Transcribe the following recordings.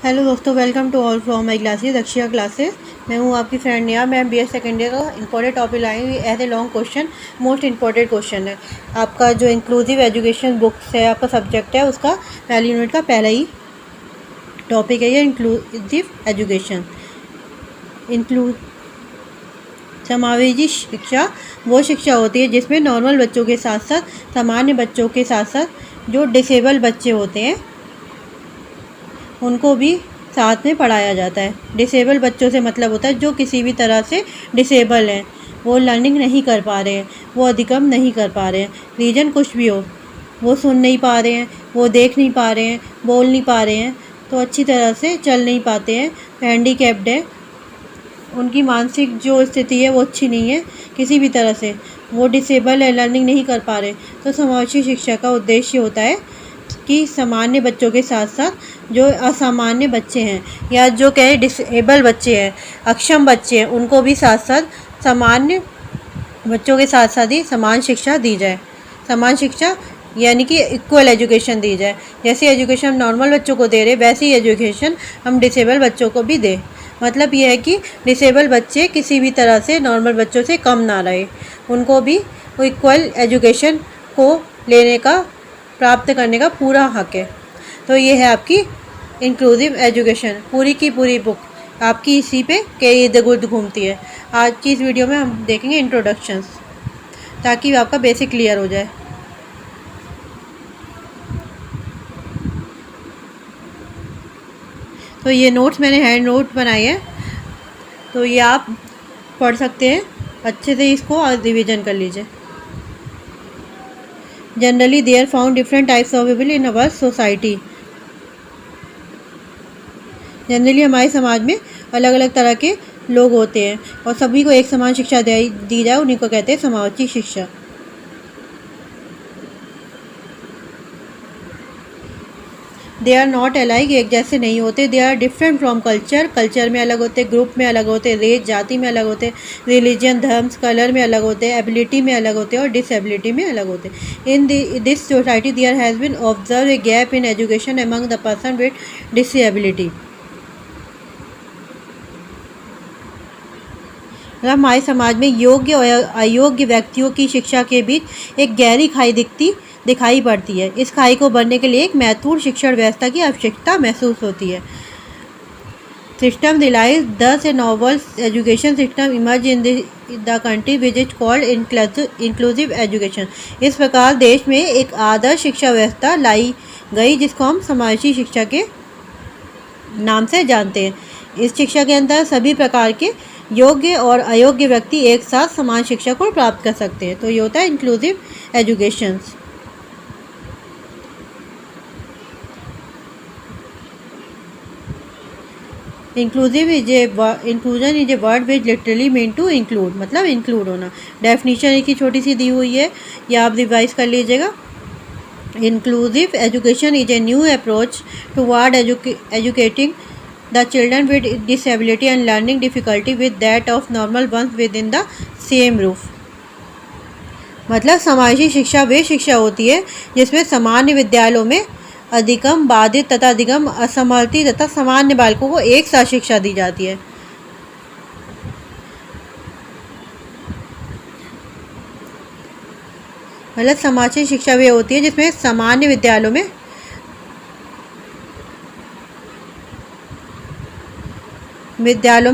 Hello दोस्तों, welcome to all from my classes Akshaya classes. मैं हूँ आपकी फ्रेंड नेहा। मैं बी एस सेकेंड ईयर का इंपॉर्टेंट टॉपिक लाई हुई as a long question. Most important question है आपका जो इंक्लूसिव एजुकेशन बुक्स है, आपका सब्जेक्ट है, उसका पहली यूनिट का पहला ही टॉपिक है ये इंक्लूसिव एजुकेशन। इंक्लूड समावेशी शिक्षा वो शिक्षा होती है जिसमें नॉर्मल बच्चों के साथ साथ सामान्य बच्चों के साथ साथ जो डिसेबल बच्चे होते हैं उनको भी साथ में पढ़ाया जाता है। डिसेबल बच्चों से मतलब होता है जो किसी भी तरह से डिसेबल हैं, वो लर्निंग नहीं कर पा रहे हैं, वो अधिगम नहीं कर पा रहे हैं, रीज़न कुछ भी हो, वो सुन नहीं पा रहे हैं, वो देख नहीं पा रहे हैं, बोल नहीं पा रहे हैं, तो अच्छी तरह से चल नहीं पाते हैं, हैंडीकैप्ड है, उनकी मानसिक जो स्थिति है वो अच्छी नहीं है, किसी भी तरह से वो डिसेबल है, लर्निंग नहीं कर पा रहे। तो समावेशी शिक्षा का उद्देश्य होता है कि सामान्य बच्चों के साथ साथ जो असामान्य बच्चे हैं या जो कहे डिसेबल बच्चे हैं, अक्षम बच्चे हैं, उनको भी साथ साथ सामान्य बच्चों के साथ साथ ही समान शिक्षा दी जाए। समान शिक्षा यानी कि इक्वल एजुकेशन दी जाए। जैसी एजुकेशन हम नॉर्मल बच्चों को दे रहे, वैसी एजुकेशन हम डिसेबल बच्चों को भी दें। मतलब यह है कि डिसेबल बच्चे किसी भी तरह से नॉर्मल बच्चों से कम ना रहे, उनको भी इक्वल एजुकेशन को लेने का, प्राप्त करने का पूरा हक है। तो ये है आपकी इंक्लूसिव एजुकेशन। पूरी की पूरी बुक आपकी इसी पे कई इर्द गिर्द घूमती है। आज की इस वीडियो में हम देखेंगे इंट्रोडक्शंस, ताकि आपका बेसिक क्लियर हो जाए। तो ये नोट्स मैंने हैंड नोट बनाए हैं, तो ये आप पढ़ सकते हैं, अच्छे से इसको रिविजन कर लीजिए। Generally they are found different types of people in our society. Generally हमारे समाज में अलग अलग तरह के लोग होते हैं और सभी को एक समान शिक्षा दी जाए, उन्हीं को कहते हैं समावेशी शिक्षा। दे आर नॉट अलाइक, एक जैसे नहीं होते। They are different from culture, culture में अलग होते, ग्रुप में अलग होते, रेस जाति में अलग होते, रिलीजन धर्म कलर में अलग होते, एबिलिटी में अलग होते और डिसेबिलिटी में अलग होते। In this society there has been observe a gap in education among the person with disability. मतलब हमारे समाज में योग्य और अयोग्य व्यक्तियों की शिक्षा के बीच एक गहरी खाई दिखाई पड़ती है। इस खाई को भरने के लिए एक महत्वपूर्ण शिक्षण व्यवस्था की आवश्यकता महसूस होती है। सिस्टम रिलाइज दस ए novel education system emerge in the country which is called inclusive education. इस प्रकार देश में एक आदर्श शिक्षा व्यवस्था लाई गई जिसको हम समावेशी शिक्षा के नाम से जानते हैं। इस शिक्षा के अंदर सभी प्रकार के योग्य और अयोग्य व्यक्ति एक साथ समान शिक्षा को प्राप्त कर सकते हैं। तो ये होता है inclusive education. Inclusive inclusion is a word which literally mean to include, मतलब इंक्लूड होना। डेफिनेशन इसकी छोटी सी दी हुई है, या आप रिवाइज कर लीजिएगा। Inclusive education is a new approach toward educating the children with disability and learning difficulty with that of normal ones within the same roof। मतलब समावेशी शिक्षा वे शिक्षा होती है जिसमें सामान्य विद्यालयों में अधिगम बाधित तथा अधिगम असमर्थी तथा सामान्य बालकों को एक साथ शिक्षा दी जाती है। मतलब समावेशी शिक्षा वे होती है जिसमें सामान्य विद्यालयों में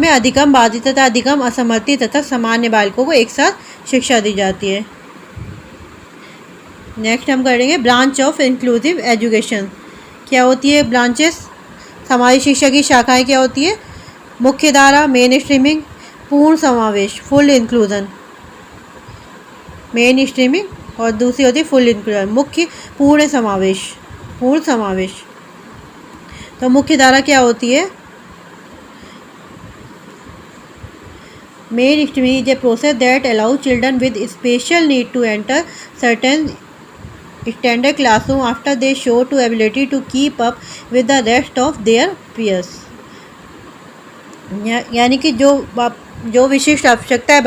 अधिगम बाधित तथा अधिगम असमर्थी तथा सामान्य बालकों को एक साथ शिक्षा दी जाती है। नेक्स्ट हम करेंगे ब्रांच ऑफ इंक्लूसिव एजुकेशन। क्या होती है ब्रांचेस? समावेशी शिक्षा की शाखाएं क्या होती है? मुख्य धारा, मेन स्ट्रीमिंग, पूर्ण समावेश, फुल इंक्लूजन। मेन स्ट्रीमिंग और दूसरी होती है फुल इंक्लूजन, मुख्य पूर्ण समावेश, पूर्ण समावेश। तो मुख्य धारा क्या होती है? Main streaming is a process that allows children with special need to enter certain standard classroom after they show to ability to keep up with the rest of their peers। यानी कि जो विशिष्ट आवश्यकता है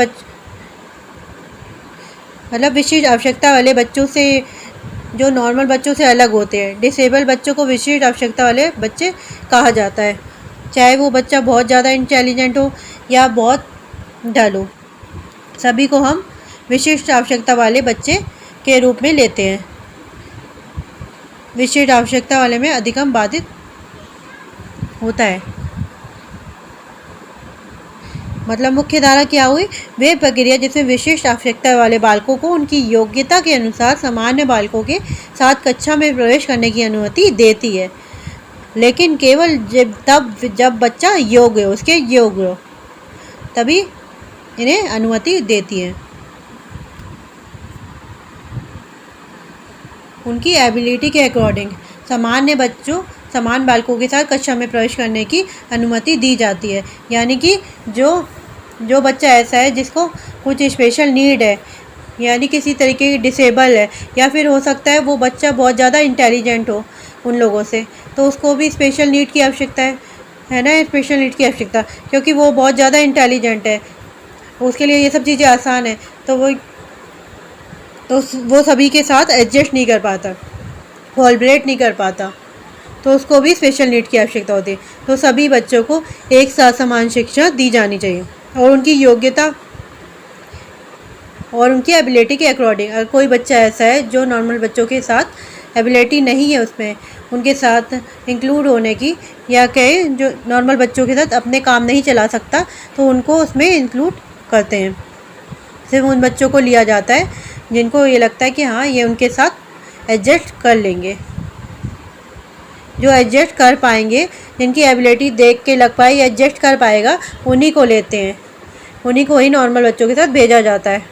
मतलब विशिष्ट आवश्यकता वाले बच्चों से जो नॉर्मल बच्चों से अलग होते हैं। डिसेबल बच्चों को विशेष आवश्यकता वाले बच्चे कहा जाता है, चाहे वो बच्चा बहुत ज़्यादा इंटेलिजेंट हो या बहुत डल हो, सभी को हम विशिष्ट आवश्यकता वाले बच्चे के रूप में लेते हैं। विशिष्ट आवश्यकता वाले में अधिगम बाधित होता है। मतलब मुख्य धारा क्या हुई? वे प्रक्रिया जिसमें विशिष्ट आवश्यकता वाले बालकों को उनकी योग्यता के अनुसार सामान्य बालकों के साथ कक्षा में प्रवेश करने की अनुमति देती है, लेकिन केवल जब बच्चा योग्य हो, उसके योग्य हो, तभी इन्हें अनुमति देती है। उनकी एबिलिटी के अकॉर्डिंग सामान्य बच्चों समान बालकों के साथ कक्षा में प्रवेश करने की अनुमति दी जाती है। यानी कि जो बच्चा ऐसा है जिसको कुछ स्पेशल नीड है, यानी किसी तरीके की डिसेबल है, या फिर हो सकता है वो बच्चा बहुत ज़्यादा इंटेलिजेंट हो उन लोगों से, तो उसको भी स्पेशल नीड की आवश्यकता है ना, स्पेशल नीड की आवश्यकता, क्योंकि वो बहुत ज़्यादा इंटेलिजेंट है, उसके लिए ये सब चीज़ें आसान है, तो वो सभी के साथ एडजस्ट नहीं कर पाता, कोलैबोरेट नहीं कर पाता, तो उसको भी स्पेशल नीड की आवश्यकता होती है। तो सभी बच्चों को एक साथ समान शिक्षा दी जानी चाहिए और उनकी योग्यता और उनकी एबिलिटी के अकॉर्डिंग। अगर कोई बच्चा ऐसा है जो नॉर्मल बच्चों के साथ एबिलिटी नहीं है उसमें उनके साथ इंक्लूड होने की, या कहे जो नॉर्मल बच्चों के साथ अपने काम नहीं चला सकता, तो उनको उसमें इंक्लूड करते हैं। सिर्फ उन बच्चों को लिया जाता है जिनको ये लगता है कि हाँ ये उनके साथ एडजस्ट कर लेंगे, जो एडजस्ट कर पाएंगे, जिनकी एबिलिटी देख के लग पाए या एडजस्ट कर पाएगा, उन्हीं को लेते हैं, उन्हीं को ही नॉर्मल बच्चों के साथ भेजा जाता है।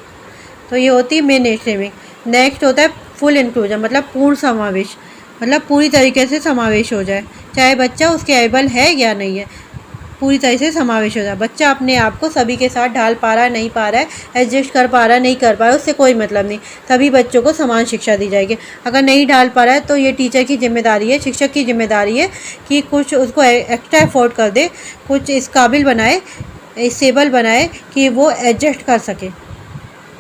तो ये होती है मेन स्ट्रीमिंग। नेक्स्ट होता है फुल इंक्लूजन, मतलब पूर्ण समावेश, मतलब पूरी तरीके से समावेश हो जाए, चाहे बच्चा उसके एबल है या नहीं है, पूरी तरह से समावेश हो जाए। बच्चा अपने आप को सभी के साथ ढाल पा रहा है नहीं पा रहा है, एडजस्ट कर पा रहा है नहीं कर पा रहा है, उससे कोई मतलब नहीं, सभी बच्चों को समान शिक्षा दी जाएगी। अगर नहीं ढाल पा रहा है तो ये टीचर की जिम्मेदारी है, शिक्षक की जिम्मेदारी है कि कुछ उसको एक्स्ट्रा एफर्ट कर दे, कुछ इस काबिल बनाए, स्टेबल बनाए कि वो एडजस्ट कर सके।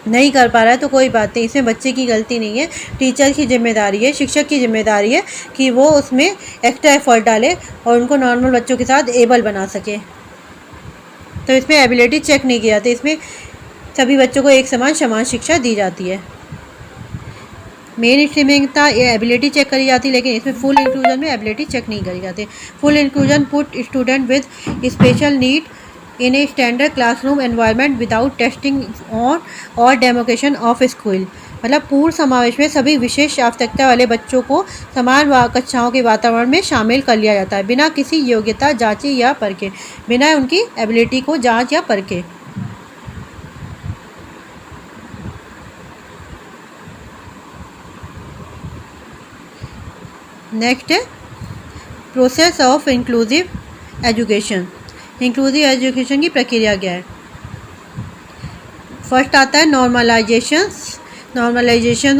नहीं कर पा रहा है तो कोई बात नहीं, इसमें बच्चे की गलती नहीं है, टीचर की जिम्मेदारी है, शिक्षक की जिम्मेदारी है कि वो उसमें एक्स्ट्रा एफर्ट डाले और उनको नॉर्मल बच्चों के साथ एबल बना सके। तो इसमें एबिलिटी चेक नहीं किया जाता, इसमें सभी बच्चों को एक समान शिक्षा दी जाती है। मेन स्ट्रीमिंग था ये एबिलिटी चेक करी जाती है, लेकिन इसमें फुल इंक्लूजन में एबिलिटी चेक नहीं करी जाती। Full inclusion put student with special need in a standard classroom environment without testing on or demarcation of school। मतलब पूर्ण समावेश में सभी विशेष आवश्यकता वाले बच्चों को समान कक्षाओं के वातावरण में शामिल कर लिया जाता है, बिना किसी योग्यता जांचे या परखे, बिना उनकी एबिलिटी को जांच या परखे। नेक्स्ट है process of inclusive education. Inclusive education की प्रक्रिया क्या है? फर्स्ट आता है नॉर्मलाइजेशन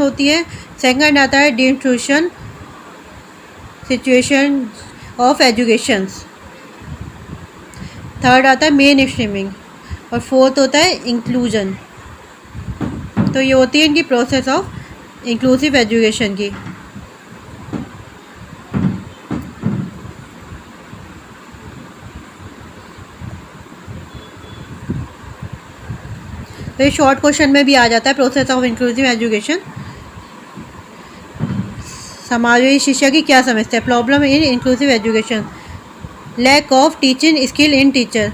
होती है। सेकंड आता है distribution situation of educations. Third आता है मेन स्ट्रीमिंग और फोर्थ होता है इंक्लूजन। तो ये होती है इनकी प्रोसेस ऑफ इंक्लूसिव एजुकेशन की। तो ये शॉर्ट क्वेश्चन में भी आ जाता है प्रोसेस ऑफ इंक्लूसिव एजुकेशन। समावेशी शिक्षा की क्या समझते हैं? Problem in inclusive education, lack of teaching skill in teacher.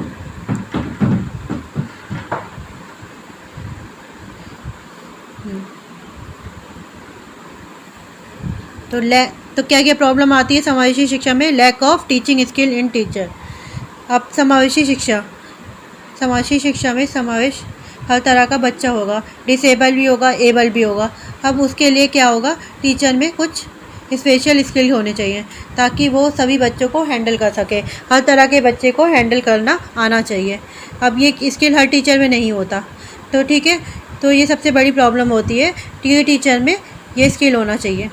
तो क्या क्या प्रॉब्लम आती है समावेशी शिक्षा में? Lack of teaching skill in teacher. अब समावेशी शिक्षा में समावेश हर तरह का बच्चा होगा, डिसेबल भी होगा, एबल भी होगा। अब उसके लिए क्या होगा? टीचर में कुछ स्पेशल स्किल होने चाहिए ताकि वो सभी बच्चों को हैंडल कर सके, हर तरह के बच्चे को हैंडल करना आना चाहिए। अब ये स्किल हर टीचर में नहीं होता, तो ठीक है, तो ये सबसे बड़ी प्रॉब्लम होती है। टीचर में ये स्किल होना चाहिए।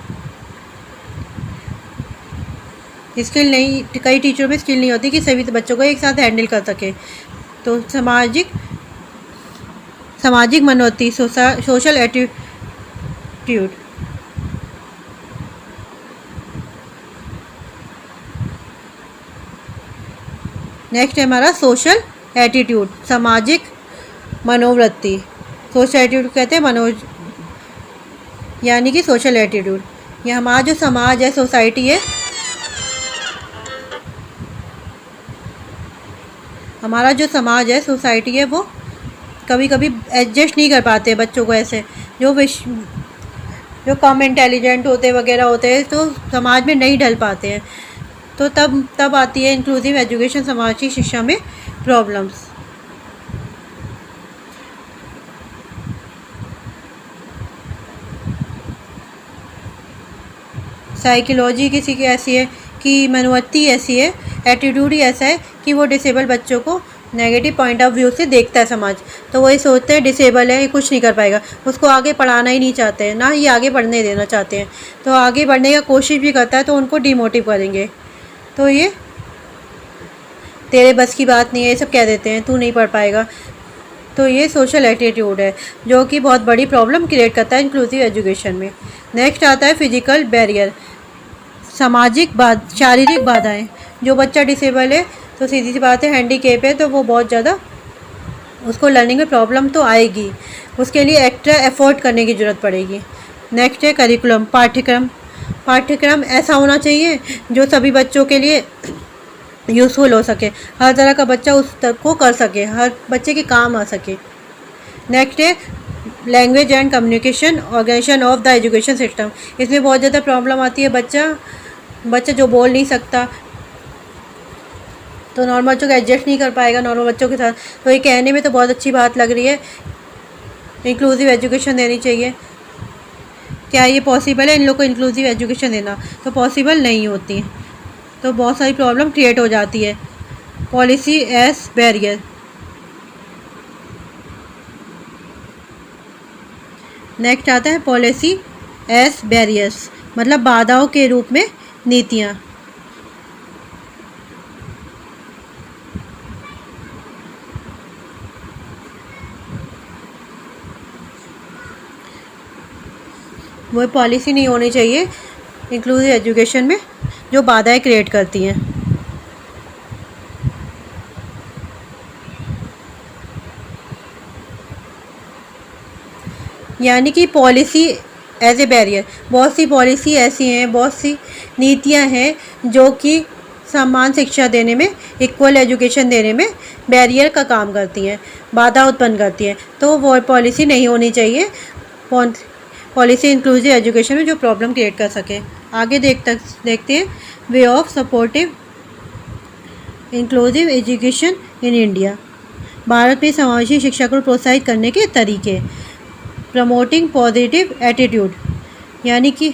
स्किल नहीं, कई टीचरों में स्किल नहीं होती कि सभी बच्चों को एक साथ हैंडल कर सके। तो सामाजिक मनोवृत्ति, सोशल एटीट्यूड, नेक्स्ट है हमारा सोशल एटीट्यूड, सामाजिक मनोवृत्ति। सोशल एटीट्यूड कहते हैं यानी कि सोशल एटीट्यूड, ये हमारा जो समाज है, सोसाइटी है, हमारा जो समाज है, सोसाइटी है, वो कभी कभी एडजस्ट नहीं कर पाते बच्चों को। ऐसे जो कम इंटेलिजेंट होते वगैरह होते हैं तो समाज में नहीं ढल पाते हैं, तो तब आती है इंक्लूसिव एजुकेशन, समाज की शिक्षा में प्रॉब्लम्स। साइकोलॉजी किसी की ऐसी है कि मनोवृत्ति ऐसी है, एटीट्यूड ही ऐसा है कि वो डिसेबल बच्चों को नेगेटिव पॉइंट ऑफ व्यू से देखता है समाज। तो वही सोचते हैं डिसेबल है, ये कुछ नहीं कर पाएगा, उसको आगे पढ़ाना ही नहीं चाहते हैं, ना ही आगे बढ़ने देना चाहते हैं। तो आगे बढ़ने का कोशिश भी करता है तो उनको डिमोटिव करेंगे, तो ये तेरे बस की बात नहीं है, ये सब कह देते हैं, तू नहीं पढ़ पाएगा। तो ये सोशल एटीट्यूड है जो कि बहुत बड़ी प्रॉब्लम क्रिएट करता है इंक्लूसिव एजुकेशन में। नेक्स्ट आता है फिजिकल बैरियर, शारीरिक बाधाएं। जो बच्चा डिसेबल है तो सीधी सी बात है, हैंडीकेप है, तो वो बहुत ज़्यादा उसको लर्निंग में प्रॉब्लम तो आएगी, उसके लिए एक्स्ट्रा एफर्ट करने की ज़रूरत पड़ेगी। नेक्स्ट है करिकुलम, पाठ्यक्रम ऐसा होना चाहिए जो सभी बच्चों के लिए यूज़फुल हो सके, हर तरह का बच्चा उस तक को कर सके, हर बच्चे के काम आ सके। नेक्स्ट है language and communication organisation of the education system. इसमें बहुत ज़्यादा प्रॉब्लम आती है, बच्चा जो बोल नहीं सकता तो नॉर्मल बच्चों को एडजस्ट नहीं कर पाएगा नॉर्मल बच्चों के साथ। तो ये कहने में तो बहुत अच्छी बात लग रही है, इंक्लूसिव एजुकेशन देनी चाहिए। क्या ये पॉसिबल है इन लोग को इंक्लूसिव एजुकेशन देना? तो पॉसिबल नहीं होती, तो बहुत सारी प्रॉब्लम क्रिएट हो जाती है। पॉलिसी एज बैरियर, नेक्स्ट आता है पॉलिसी एज बैरियर्स, मतलब बाधाओं के रूप में नीतियाँ। वो पॉलिसी नहीं होनी चाहिए इंक्लूसिव एजुकेशन में जो बाधाएं क्रिएट करती हैं। यानी कि पॉलिसी एज ए बैरियर, बहुत सी पॉलिसी ऐसी हैं, बहुत सी नीतियां हैं जो कि समान शिक्षा देने में, इक्वल एजुकेशन देने में बैरियर का काम करती हैं, बाधा उत्पन्न करती हैं। तो वो पॉलिसी नहीं होनी चाहिए, पॉलिसी इंक्लूसिव एजुकेशन में जो प्रॉब्लम क्रिएट कर सके। आगे देखते हैं way of supportive inclusive education in India. Bharat में समावेशी शिक्षा को प्रोत्साहित करने के तरीके। प्रमोटिंग पॉजिटिव एटीट्यूड, यानी कि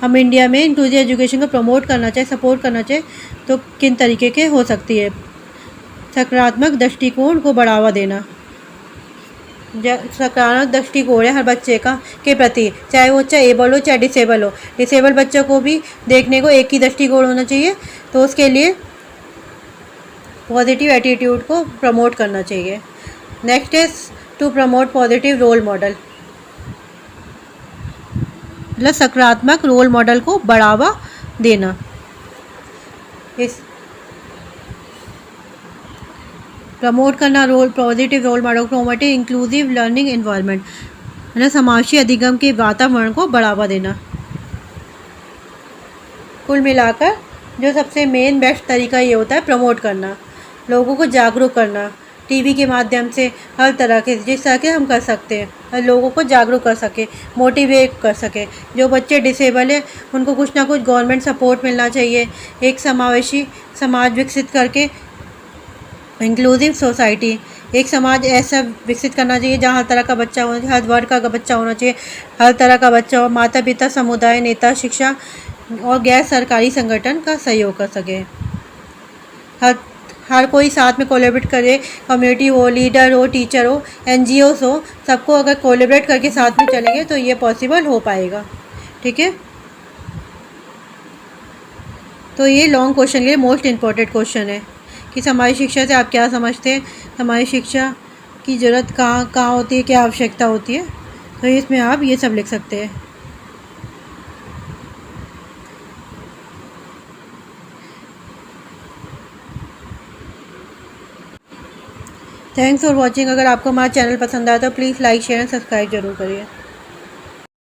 हम इंडिया में इंक्लूसिव एजुकेशन को प्रमोट करना चाहे, सपोर्ट करना चाहे तो किन तरीके के हो सकती है। सकारात्मक दृष्टिकोण को बढ़ावा देना, सकारात्मक दृष्टिकोण है हर बच्चे का के प्रति, चाहे वो एबल हो चाहे डिसेबल हो। डिसेबल बच्चों को भी देखने को एक ही दृष्टिकोण होना चाहिए, तो उसके लिए पॉजिटिव एटीट्यूड को प्रमोट करना चाहिए। Next is to promote positive role model, मतलब सकारात्मक रोल मॉडल को बढ़ावा देना। इस प्रमोट करना positive role model, promotive inclusive learning environment, मतलब समावेशी अधिगम के वातावरण को बढ़ावा देना। कुल मिलाकर जो सबसे मेन बेस्ट तरीका ये होता है प्रमोट करना, लोगों को जागरूक करना, टीवी के माध्यम से हर तरह के, जिस तरह के हम कर सकते हैं, हर लोगों को जागरूक कर सके, मोटिवेट कर सके। जो बच्चे डिसेबल हैं उनको कुछ ना कुछ गवर्नमेंट सपोर्ट मिलना चाहिए, एक समावेशी समाज विकसित करके इंक्लूसिव सोसाइटी, एक समाज ऐसा विकसित करना चाहिए जहाँ हर तरह का बच्चा होना चाहिए, हर वर्ग का बच्चा होना चाहिए, हर तरह का बच्चा हो, माता पिता, समुदाय, नेता, शिक्षा और गैर सरकारी संगठन का सहयोग कर सके। हर कोई साथ में कोलैबोरेट करे, कम्युनिटी हो, लीडर हो, टीचर हो, NGOs हो, सबको अगर कोलैबोरेट करके साथ में चलेंगे तो ये पॉसिबल हो पाएगा। ठीक है, तो ये लॉन्ग क्वेश्चन के लिए मोस्ट इम्पॉर्टेंट क्वेश्चन है कि समाज शिक्षा से आप क्या समझते हैं, समाज शिक्षा की ज़रूरत कहाँ होती है, क्या आवश्यकता होती है। तो इसमें आप ये सब लिख सकते हैं। Thanks for watching. अगर आपको हमारा चैनल पसंद आया तो please like share and subscribe जरूर करिए।